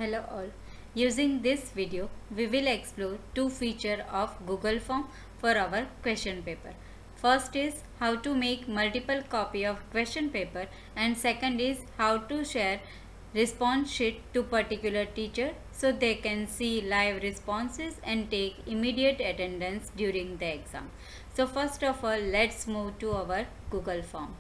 Hello all. Using this video, we will explore two features of Google Form for our question paper. First is how to make multiple copy of question paper, and second is how to share response sheet to particular teacher so they can see live responses and take immediate attendance during the exam. So first of all, let's move to our Google Form.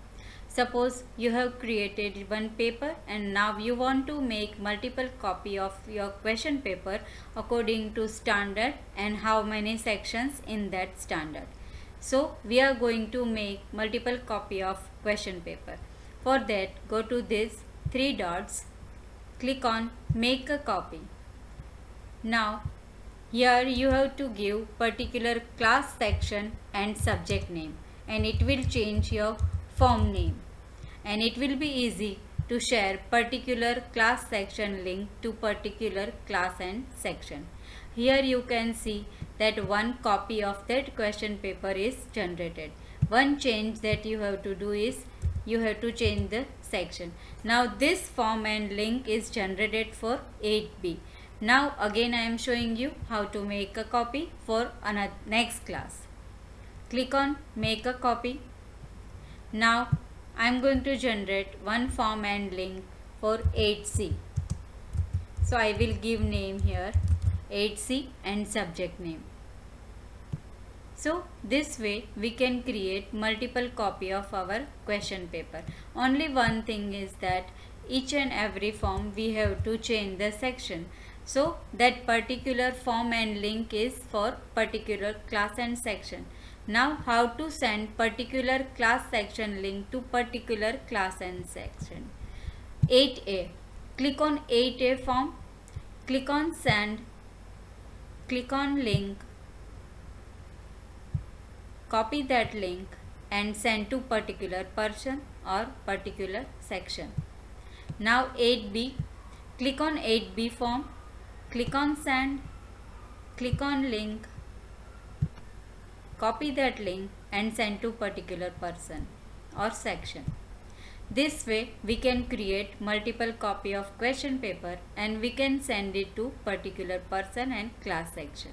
Suppose you have created one paper and now you want to make multiple copy of your question paper according to standard and how many sections in that standard. So we are going to make multiple copy of question paper. For that, go to this three dots, click on make a copy. Now here you have to give particular class section and subject name, and it will change your form name, and it will be easy to share particular class section link to particular class and section. Here you can see that one copy of that question paper is generated. One change that you have to do is you have to change the section. Now this form and link is generated for 8B. Now again I am showing you how to make a copy for another next class. Click on make a copy. Now I am going to generate one form and link for 8C. So I will give name here 8C and subject name. So this way we can create multiple copy of our question paper. Only one thing is that each and every form we have to change the section. So that particular form and link is for particular class and section. Now how to send particular class section link to particular class and section. 8A. Click on 8A form. Click on send. Click on link. Copy that link and send to particular person or particular section. Now 8B. Click on 8B form. Click on send. Click on link. Copy that link and send to particular person or section. This way we can create multiple copy of question paper and we can send it to particular person and class section.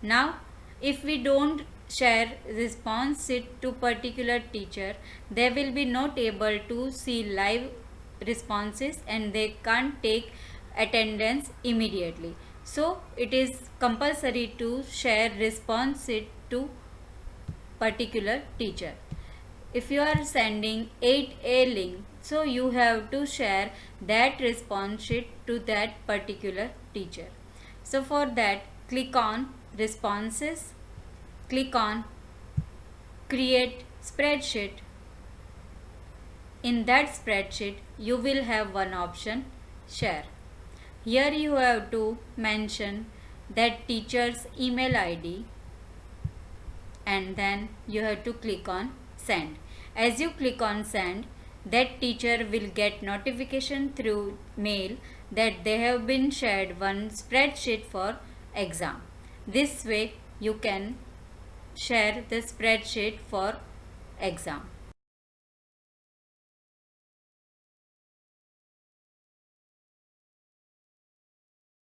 Now if we don't share response sheet to particular teacher, they will be not able to see live responses and they can't take attendance immediately. So it is compulsory to share response sheet to particular teacher. If you are sending 8A link, so you have to share that response sheet to that particular teacher. So for that, click on responses, click on create spreadsheet. In that spreadsheet, you will have one option share. Here you have to mention that teacher's email ID and then you have to click on send. As you click on send, that teacher will get notification through mail that they have been shared one spreadsheet for exam. This way you can share the spreadsheet for exam.